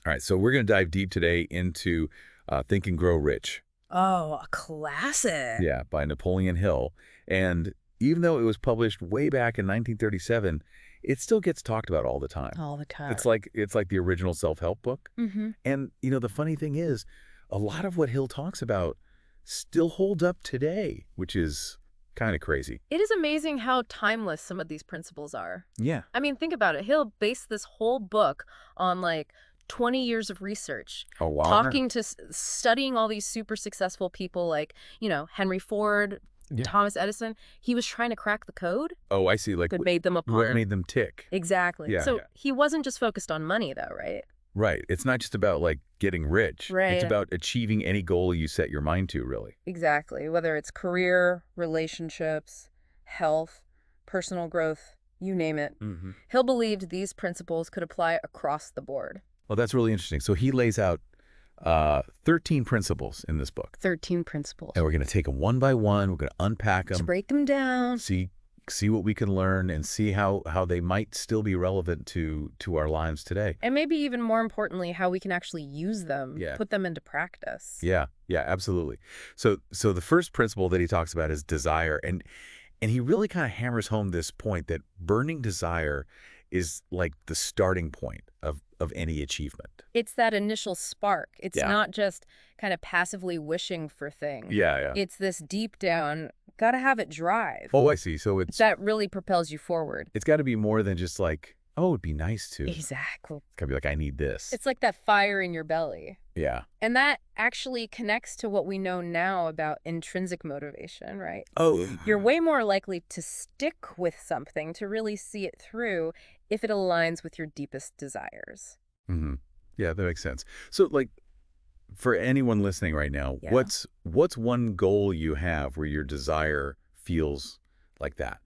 All right, so we're going to dive deep today into Think and Grow Rich. Oh, a classic. Yeah, by Napoleon Hill. And even though it was published way back in 1937, it still gets talked about all the time. All the time. It's like the original self-help book. Mm-hmm. And the funny thing is, a lot of what Hill talks about still holds up today, which is kind of crazy. It is amazing how timeless some of these principles are. Yeah. I mean, think about it. Hill based this whole book on 20 years of research, Oh, wow. studying all these super successful people like, Henry Ford, Yeah. Thomas Edison. He was trying to crack the code Oh, I see. Like that made them what apart. made them tick. Exactly. Yeah. So he wasn't just focused on money, though, right? Right. It's not just about getting rich. Right. It's about achieving any goal you set your mind to, really. Exactly. Whether it's career, relationships, health, personal growth, you name it. Mm-hmm. Hill believed these principles could apply across the board. Well, that's really interesting. So he lays out 13 principles in this book. 13 principles. And we're going to take them one by one. We're going to unpack them. Just break them down. See what we can learn and see how they might still be relevant to our lives today. And maybe even more importantly, how we can actually use them, Yeah. put them into practice. Yeah, absolutely. So the first principle that he talks about is desire. And he really kind of hammers home this point that burning desire is like the starting point of any achievement. It's that initial spark. It's Yeah. not just kind of passively wishing for things. Yeah. It's this deep down, gotta have it drive. Oh, I see. So it's That really propels you forward. got to be more than just oh, it'd be nice to. It's Exactly. got to be I need this. It's like that fire in your belly. Yeah. And that actually connects to what we know now about intrinsic motivation, right? Oh, You're way more likely to stick with something, to really see it through, if it aligns with your deepest desires. mm-hmm. Yeah, that makes sense. So for anyone listening right now, Yeah. what's one goal you have where your desire feels like that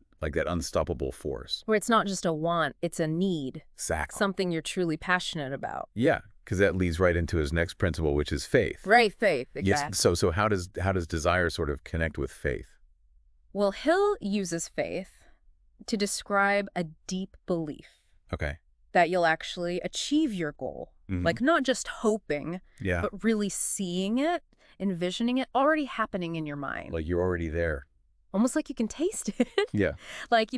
unstoppable force? Where it's not just a want, it's a need, Exactly. something you're truly passionate about. Yeah, because that leads right into his next principle, which is faith. Right, faith, Yes. exactly. So how does desire sort of connect with faith? Well, Hill uses faith to describe a deep belief Okay. that you'll actually achieve your goal. Mhm. Like not just hoping, Yeah. but really seeing it, envisioning it already happening in your mind. Like you're already there. Almost like you can taste it. Yeah.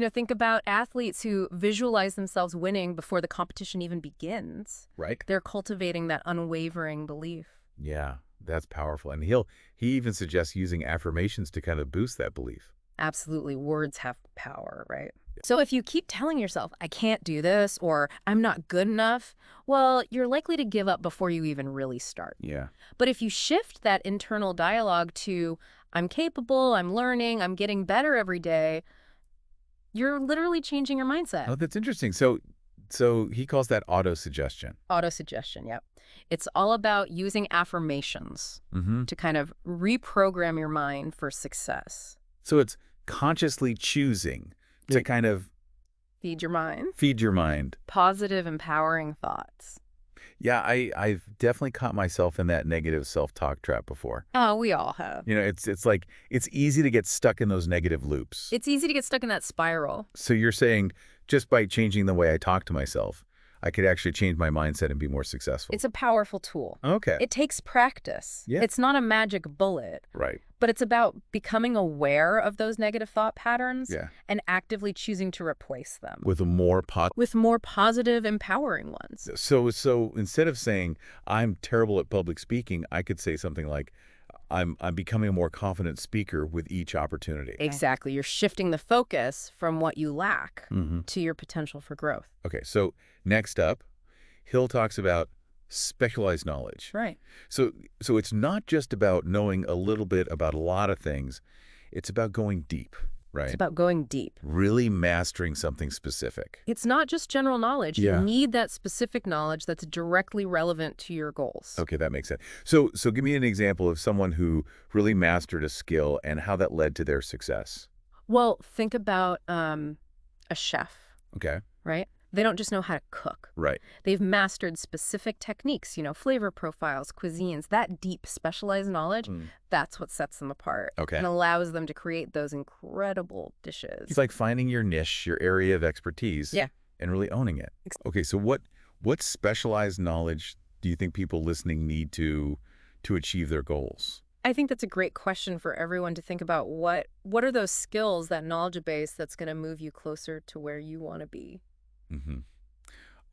Think about athletes who visualize themselves winning before the competition even begins. Right. They're cultivating that unwavering belief. Yeah. That's powerful. And he even suggests using affirmations to kind of boost that belief. Absolutely. Words have power, right? So if you keep telling yourself, I can't do this, or I'm not good enough, well, you're likely to give up before you even really start. Yeah. But if you shift that internal dialogue to, I'm capable, I'm learning, I'm getting better every day, you're literally changing your mindset. Oh, that's interesting. So he calls that auto-suggestion. Autosuggestion, yep. It's all about using affirmations Mm-hmm. to kind of reprogram your mind for success. So it's consciously choosing to kind of Feed your mind. feed your mind. Positive, empowering thoughts. Yeah, I've definitely caught myself in that negative self-talk trap before. Oh, we all have. It's easy to get stuck in those negative loops. It's easy to get stuck in that spiral. So you're saying just by changing the way I talk to myself, I could actually change my mindset and be more successful. It's a powerful tool. Okay. It takes practice. Yeah. It's not a magic bullet, Right. but it's about becoming aware of those negative thought patterns Yeah. and actively choosing to replace them With a more with more positive, empowering ones. So instead of saying I'm terrible at public speaking, I could say something like I'm becoming a more confident speaker with each opportunity. Exactly. You're shifting the focus from what you lack Mm-hmm. to your potential for growth. Okay, so next up, Hill talks about specialized knowledge. Right. So it's not just about knowing a little bit about a lot of things. It's about going deep, right? It's about going deep. Really mastering something specific. It's not just general knowledge. Yeah. You need that specific knowledge that's directly relevant to your goals. Okay, that makes sense. So give me an example of someone who really mastered a skill and how that led to their success. Well, think about a chef, Okay, right? They don't just know how to cook. right. They've mastered specific techniques, flavor profiles, cuisines. That deep, specialized knowledge, that's what sets them apart. Okay. And allows them to create those incredible dishes. It's like finding your niche, your area of expertise, Yeah. and really owning it. Okay, so what specialized knowledge do you think people listening need to achieve their goals? I think that's a great question for everyone to think about. What are those skills, that knowledge base that's going to move you closer to where you want to be? Hmm.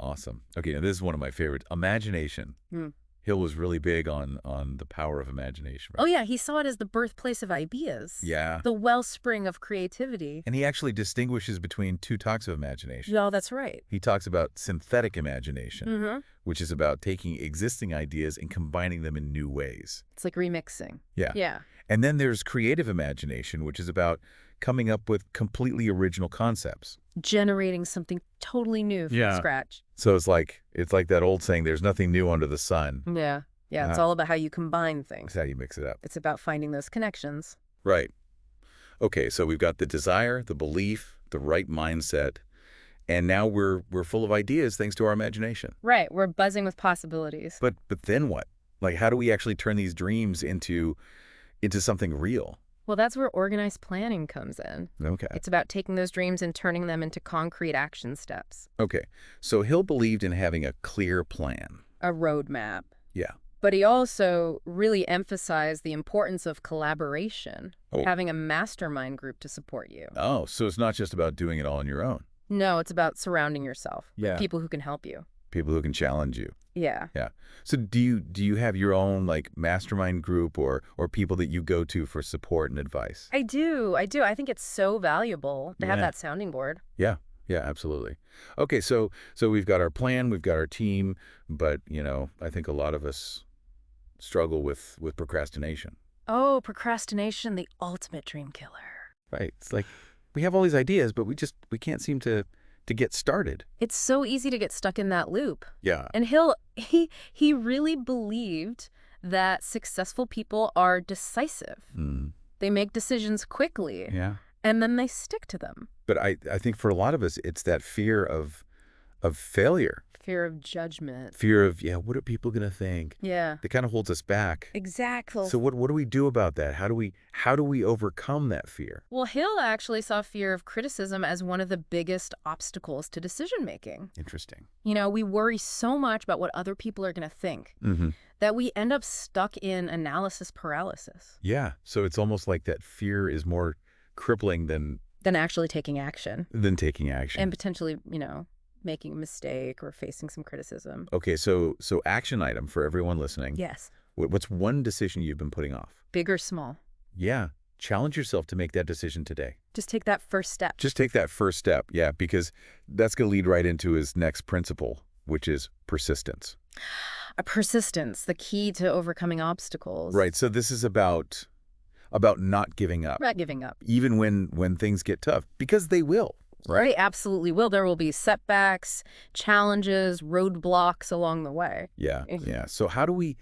Awesome. Okay, now this is one of my favorites. Imagination. Hmm. Hill was really big on the power of imagination, Oh, right? yeah, he saw it as the birthplace of ideas, Yeah. the wellspring of creativity. And he actually distinguishes between two types of imagination. Yeah, that's right. He talks about synthetic imagination, Mm-hmm. which is about taking existing ideas and combining them in new ways. It's like remixing. Yeah. Yeah. And then there's creative imagination, which is about coming up with completely original concepts. Generating something totally new from Yeah. scratch. So it's like that old saying, there's nothing new under the sun. Yeah. Yeah, it's Uh, all about how you combine That's things. how you mix it up. It's about finding those connections. Right. Okay, so we've got the desire, the belief, the right mindset, and now we're full of ideas thanks to our imagination. Right. We're buzzing with possibilities. But then what? Like, how do we actually turn these dreams into something real? Well, that's where organized planning comes in. Okay. It's about taking those dreams and turning them into concrete action steps. Okay. So Hill believed in having a clear plan. A roadmap. Yeah. But he also really emphasized the importance of collaboration, Oh. having a mastermind group to support you. Oh, so it's not just about doing it all on your own. No, it's about surrounding yourself Yeah. with people who can help you. People who can challenge you. Yeah. Yeah. So do you have your own like mastermind group or people that you go to for support and advice? I do. I think it's so valuable to have Yeah. that sounding board. Yeah. Yeah, absolutely. Okay, so we've got our plan, we've got our team, but I think a lot of us struggle with procrastination. Oh, procrastination, the ultimate dream killer. Right. It's like we have all these ideas, but we can't seem to get started. It's so easy to get stuck in that loop. Yeah. And Hill, he really believed that successful people are decisive. Mm. They make decisions quickly, Yeah. and then they stick to them. But I think for a lot of us, it's that fear of failure, Fear of judgment. fear of, what are people going to think? Yeah. That kind of holds us back. Exactly. So what do we do about that? How do we overcome that fear? Well, Hill actually saw fear of criticism as one of the biggest obstacles to decision making. Interesting. We worry so much about what other people are going to think Mm-hmm. that we end up stuck in analysis paralysis Yeah. So it's almost like that fear is more crippling than than actually taking action taking action. and potentially, making a mistake or facing some criticism. Okay, so action item for everyone listening. Yes. What's one decision you've been putting off? Big or small. Yeah. Challenge yourself to make that decision today. Just take that first step. Just take that first step. Yeah, because that's going to lead right into his next principle, which is persistence. A persistence, the key to overcoming obstacles. Right. So this is about not giving up, Not giving up. even when things get tough, because they will. Right. They absolutely will. There will be setbacks, challenges, roadblocks along the way. Yeah. Mhm. Yeah. So how do we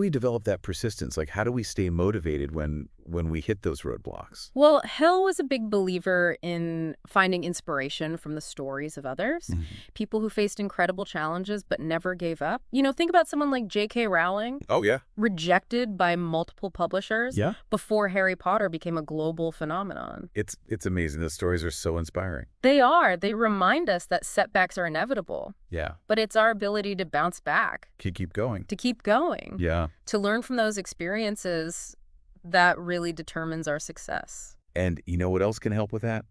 develop that persistence? Like, how do we stay motivated when we hit those roadblocks? Well, Hill was a big believer in finding inspiration from the stories of others, Mhm. people who faced incredible challenges but never gave up. Think about someone like J.K. Rowling, Oh, yeah. rejected by multiple publishers Yeah. before Harry Potter became a global phenomenon. It's amazing. Those stories are so inspiring. They are. They remind us that setbacks are inevitable, Yeah. but it's our ability to bounce back, Keep going. to keep going, Yeah. to learn from those experiences that really determines our success. And you know what else can help with that?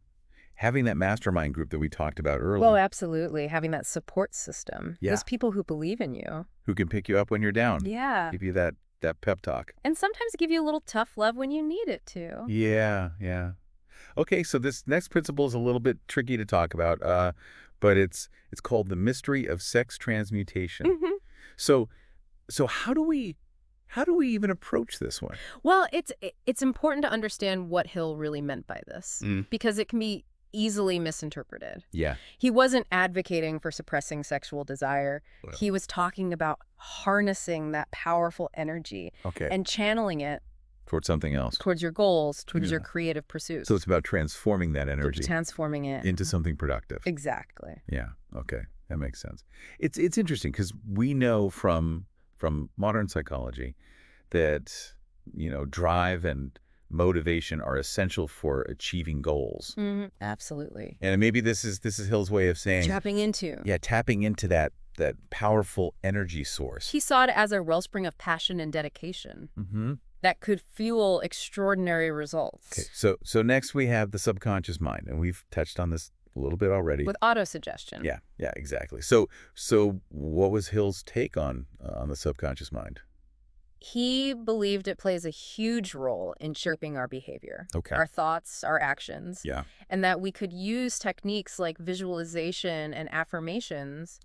Having that mastermind group that we talked about earlier, Well, absolutely. Having that support system. Yeah. Those people who believe in you. who can pick you up when you're down, Yeah. give you that pep talk. And sometimes give you a little tough love when you need it to. Yeah, yeah. Okay, so this next principle is a little bit tricky to talk about, but it's called the mystery of sex transmutation. Mhm. So how do we even approach this one? Well, it's important to understand what Hill really meant by this, Mm. because it can be easily misinterpreted. Yeah. He wasn't advocating for suppressing sexual desire. Well. He was talking about harnessing that powerful energy Okay. and channeling it Towards something else. towards your goals, towards your Yeah. creative pursuits. So it's about transforming that energy Transforming it. into something productive. Exactly. Yeah. Okay. That makes sense. It's interesting because we know from modern psychology that drive and motivation are essential for achieving goals. Absolutely. And maybe this is Hill's way of saying, Tapping into. yeah, tapping into that powerful energy source. He saw it as a wellspring of passion and dedication that could fuel extraordinary results. Okay, so next we have the subconscious mind, and we've touched on this a little bit already. With autosuggestion. Yeah, exactly. So what was Hill's take on the subconscious mind? He believed it plays a huge role in shaping our behavior, Okay. our thoughts, our actions, Yeah. and that we could use techniques like visualization and affirmations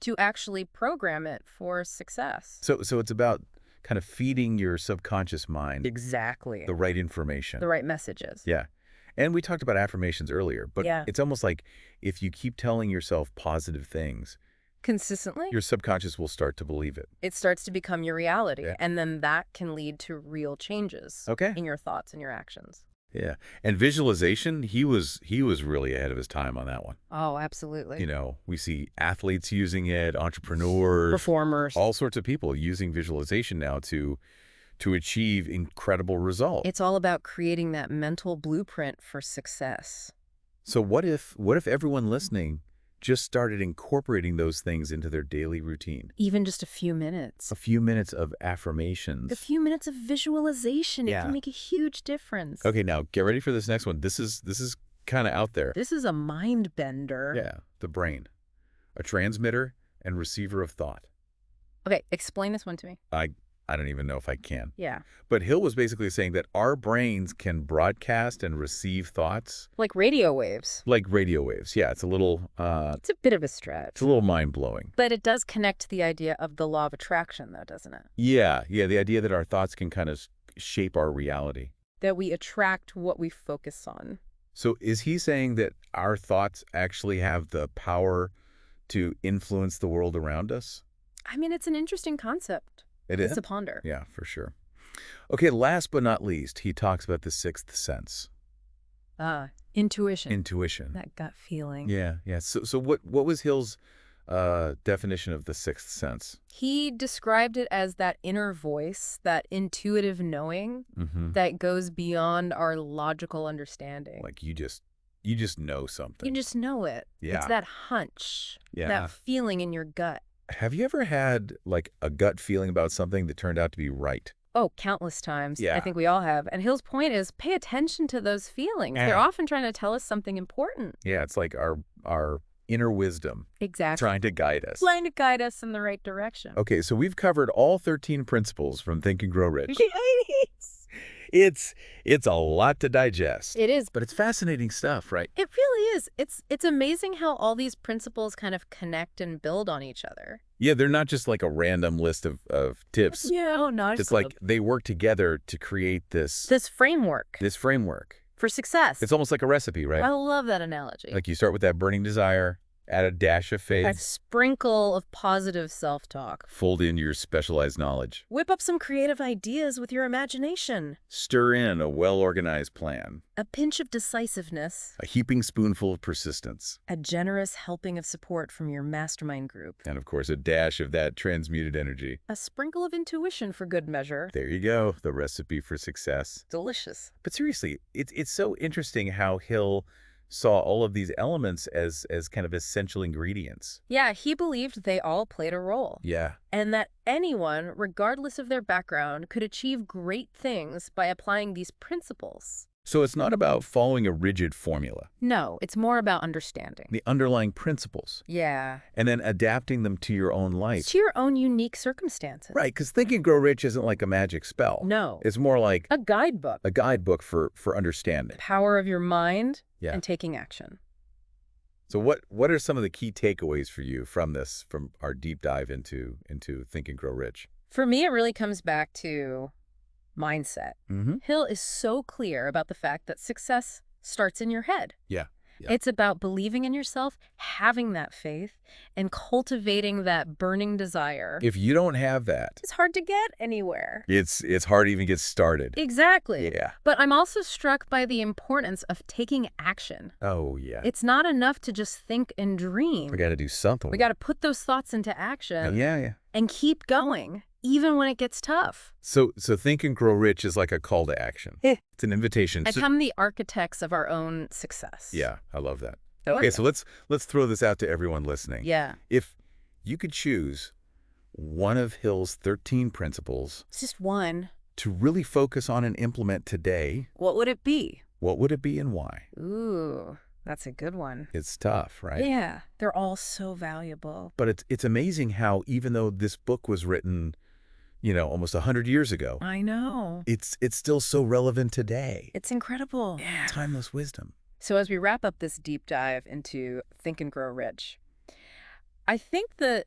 to actually program it for success. So it's about kind of feeding your subconscious mind Exactly. the right information. The right messages. Yeah. And we talked about affirmations earlier, but Yeah. it's almost like if you keep telling yourself positive things, Consistently, your subconscious will start to believe it. it starts to become your reality, Yeah. and then that can lead to real changes Okay. in your thoughts and your actions. Yeah. And visualization, he was really ahead of his time on that one. Oh, absolutely. You know, we see athletes using it, entrepreneurs, Performers. all sorts of people using visualization now to achieve incredible results. It's all about creating that mental blueprint for success. So what if everyone listening just started incorporating those things into their daily routine? Even just a few minutes. A few minutes of affirmations. A few minutes of visualization. Yeah. It can make a huge difference. Okay, now get ready for this next one. This is kind of out there. This is a mind bender. Yeah, the brain. A transmitter and receiver of thought. Okay, explain this one to me. I don't even know if I can. Yeah. But Hill was basically saying that our brains can broadcast and receive thoughts Like radio waves. like radio waves. Yeah, it's a little It's a bit of a stretch. it's a little mind-blowing. But it does connect to the idea of the law of attraction, though, doesn't it? Yeah, the idea that our thoughts can kind of shape our reality. That we attract what we focus on. So is he saying that our thoughts actually have the power to influence the world around us? I mean, it's an interesting concept. It It's is? to ponder. Yeah, for sure. Okay, last but not least, he talks about the sixth sense. Intuition. Intuition. That gut feeling. Yeah. So what was Hill's definition of the sixth sense? He described it as that inner voice, that intuitive knowing that goes beyond our logical understanding. Like you just know something. You just know it. Yeah. It's that hunch, Yeah. that feeling in your gut. Have you ever had like a gut feeling about something that turned out to be right? Oh, countless times. Yeah. I think we all have. And Hill's point is pay attention to those feelings. Yeah. They're often trying to tell us something important. Yeah, it's like our inner wisdom Exactly. trying to guide us. Trying to guide us in the right direction. Okay, so we've covered all 13 principles from Think and Grow Rich. It's a lot to digest. It is. But it's fascinating stuff, right? It really is. It's amazing how all these principles kind of connect and build on each other. Yeah, they're not just like a random list of tips. Yeah, oh, nice. It's like they work together to create this framework framework. for success. It's almost like a recipe, right? I love that analogy. Like you start with that burning desire, add a dash of A faith, sprinkle of positive self-talk. fold in your specialized knowledge, Whip up some creative ideas with your imagination. stir in a well-organized plan, A pinch of decisiveness. a heaping spoonful of persistence, A generous helping of support from your mastermind group. and of course a dash of that transmuted energy. A sprinkle of intuition for good measure. There you go, the recipe for success. Delicious. But seriously, it's so interesting how Hill saw all of these elements as kind of essential ingredients. Yeah, he believed they all played a role. Yeah. And that anyone, regardless of their background, could achieve great things by applying these principles. So it's not about following a rigid formula, No, it's more about understanding. the underlying principles, Yeah. and then adapting them to your own life. To your own unique circumstances. Right, because Think and Grow Rich isn't like a magic spell. No. It's more like A guidebook. a guidebook for understanding. Power of your mind Yeah. and taking action. So what are some of the key takeaways for you from this, from our deep dive into Think and Grow Rich? For me, it really comes back to mindset. Mm-hmm. Hill is so clear about the fact that success starts in your head. Yeah. Yeah. It's about believing in yourself, having that faith, and cultivating that burning desire. If you don't have that, It's hard to get anywhere. it's hard to even get started. Exactly. Yeah. But I'm also struck by the importance of taking action. Oh, yeah. It's not enough to just think and dream. We got to do something. We got to put those thoughts into action Yeah. and keep going, even when it gets tough. So Think and Grow Rich is like a call to action. It's an invitation. Become the architects of our own success. Yeah, I love that. Oh, Okay, yeah. so let's throw this out to everyone listening. Yeah. If you could choose one of Hill's 13 principles It's just one. to really focus on and implement today, What would it be? what would it be and why? Ooh, that's a good one. It's tough, right? Yeah, they're all so valuable. But it's amazing how even though this book was written, almost 100 years ago, I know. it's still so relevant today. It's incredible. Yeah, timeless wisdom. So as we wrap up this deep dive into Think and Grow Rich, I think the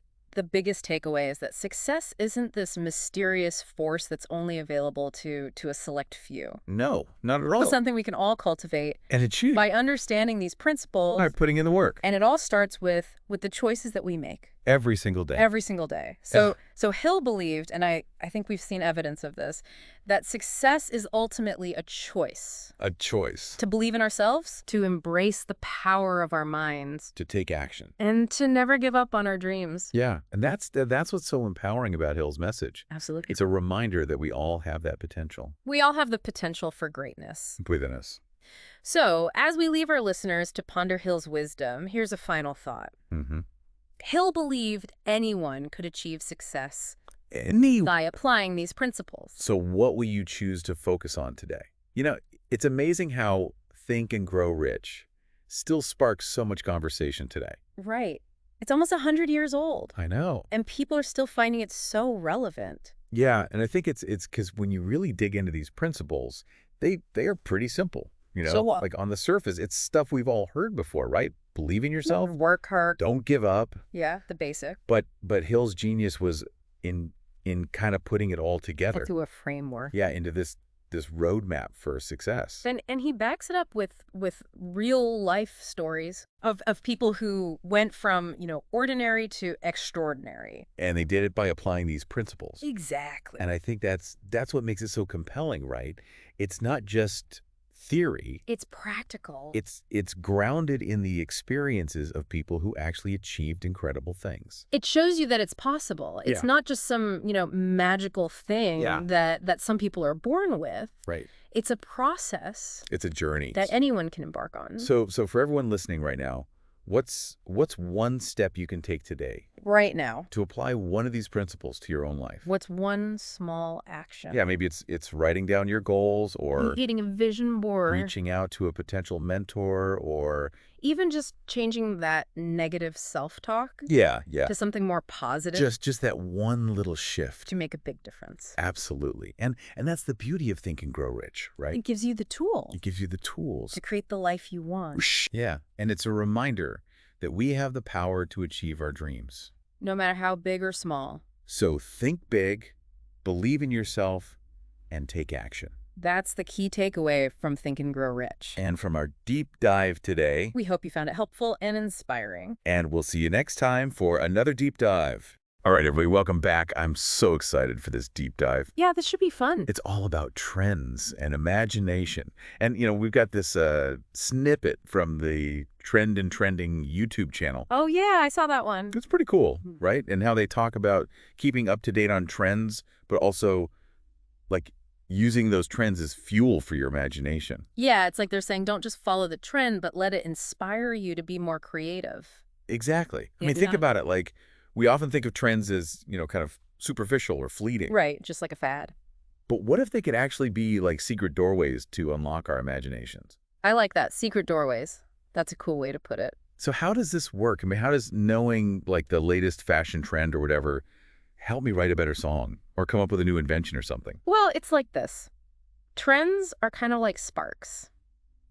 biggest takeaway is that success isn't this mysterious force that's only available to a select few. No, not at all. It's something we can all cultivate And achieve by understanding these principles. by putting in the work And it all starts with the choices that we make every single day. every single day. So Hill believed, and I think we've seen evidence of this, that success is ultimately a choice. A choice To believe in ourselves, to embrace the power of our minds, to take action. and to never give up on our dreams. Yeah, and that's what's so empowering about Hill's message. Absolutely. It's a reminder that we all have that potential We all have the potential for greatness. within us. So, as we leave our listeners to ponder Hill's wisdom, here's a final thought. Mm-hmm. Hill believed anyone could achieve success Any. by applying these principles. So what will you choose to focus on today? It's amazing how Think and Grow Rich still sparks so much conversation today. Right. It's almost 100 years old, I know. and people are still finding it so relevant. Yeah, and I think it's because when you really dig into these principles, they are pretty simple. So what? Like on the surface, it's stuff we've all heard before, right? Believe in yourself, Work hard. don't give up. Yeah, the basic. But Hill's genius was in kind of putting it all together. Through a framework. Yeah, into this roadmap for success. And he backs it up with real life stories of people who went from, ordinary to extraordinary. And they did it by applying these principles. Exactly. And I think that's what makes it so compelling, right? It's not just theory. It's practical. It's grounded in the experiences of people who actually achieved incredible things. It shows you that it's possible. It's Yeah. not just some, magical thing Yeah. that some people are born with. Right. It's a process It's a journey. that anyone can embark on. So for everyone listening right now, what's one step you can take today Right now, to apply one of these principles to your own life? what's one small action? Yeah, maybe it's writing down your goals or Creating a vision board. reaching out to a potential mentor or Even just changing that negative self-talk yeah. to something more positive Just that one little shift. to make a big difference. Absolutely. And that's the beauty of Think and Grow Rich, right? It gives you the tool It gives you the tools. to create the life you want, Yeah, and it's a reminder that we have the power to achieve our dreams. no matter how big or small. So think big, believe in yourself, and take action. That's the key takeaway from Think and Grow Rich. And from our deep dive today, We hope you found it helpful and inspiring. and we'll see you next time for another deep dive. All right, everybody, welcome back. I'm so excited for this deep dive. Yeah, this should be fun. It's all about trends and imagination. And, we've got this snippet from the Trend and Trending YouTube channel. Oh, yeah, I saw that one. It's pretty cool, right? And how they talk about keeping up to date on trends, but also, like, using those trends as fuel for your imagination. Yeah, it's like they're saying don't just follow the trend, but let it inspire you to be more creative. Exactly. I Yeah, mean, think yeah. about it. Like, we often think of trends as, kind of superficial or fleeting. Right, just like a fad. But what if they could actually be like secret doorways to unlock our imaginations? I like that. Secret doorways. That's a cool way to put it. So how does this work? I mean, how does knowing like the latest fashion trend or whatever help me write a better song or come up with a new invention or something? Well, it's like this. Trends are kind of like sparks.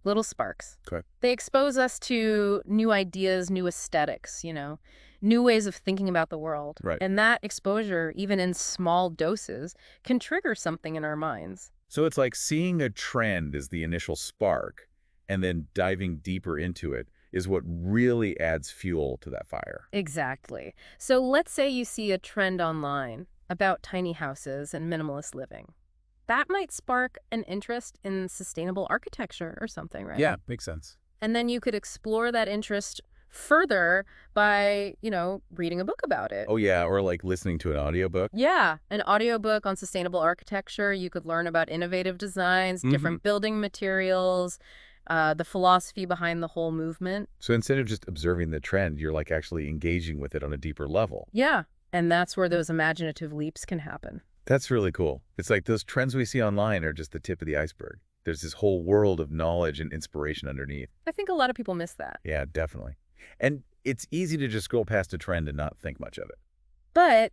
Little sparks. Okay. They expose us to new ideas, new aesthetics, new ways of thinking about the world. Right. And that exposure, even in small doses, can trigger something in our minds. So it's like seeing a trend as the initial spark and then diving deeper into it is what really adds fuel to that fire. Exactly. So let's say you see a trend online about tiny houses and minimalist living. That might spark an interest in sustainable architecture or something, right? Yeah, makes sense. And then you could explore that interest further by, reading a book about it. Oh, yeah, or like listening to an audiobook. Yeah, an audiobook on sustainable architecture. You could learn about innovative designs, Hmm. different building materials, the philosophy behind the whole movement. So instead of just observing the trend, you're like actually engaging with it on a deeper level. Yeah, and that's where those imaginative leaps can happen. That's really cool. It's like those trends we see online are just the tip of the iceberg. There's this whole world of knowledge and inspiration underneath. I think a lot of people miss that. Yeah, definitely. And it's easy to just scroll past a trend and not think much of it. But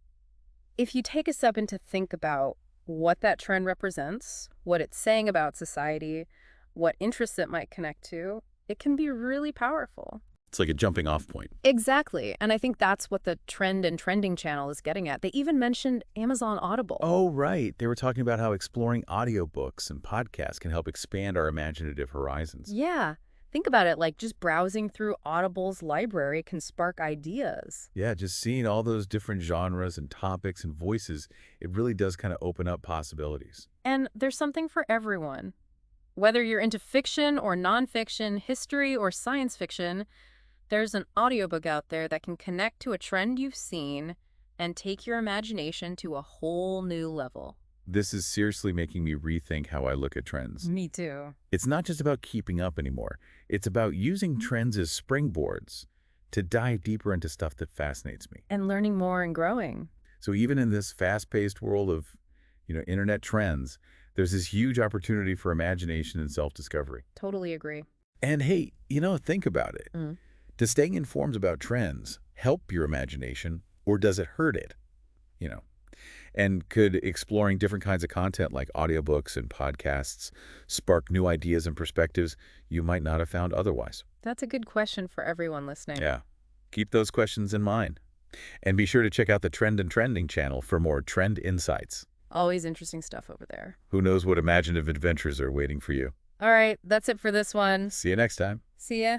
if you take a second to think about what that trend represents, what it's saying about society, what interests it might connect to, it can be really powerful. It's like a jumping off point. Exactly. And I think that's what the Trend and Trending channel is getting at. They even mentioned Amazon Audible. Oh, right. They were talking about how exploring audiobooks and podcasts can help expand our imaginative horizons. Yeah. Think about it, like just browsing through Audible's library can spark ideas. Yeah, just seeing all those different genres and topics and voices, it really does kind of open up possibilities. And there's something for everyone. Whether you're into fiction or nonfiction, history or science fiction, there's an audiobook out there that can connect to a trend you've seen and take your imagination to a whole new level. This is seriously making me rethink how I look at trends. Me too. It's not just about keeping up anymore. It's about using trends as springboards to dive deeper into stuff that fascinates me. And learning more and growing. So even in this fast-paced world of, internet trends, there's this huge opportunity for imagination and self-discovery. Totally agree. And hey, think about it. Mm. Does staying informed about trends help your imagination or does it hurt it? You know, and could exploring different kinds of content like audiobooks and podcasts spark new ideas and perspectives you might not have found otherwise? That's a good question for everyone listening. Yeah. Keep those questions in mind. And be sure to check out the Trend and Trending channel for more trend insights. Always interesting stuff over there. Who knows what imaginative adventures are waiting for you? All right, that's it for this one. See you next time. See ya.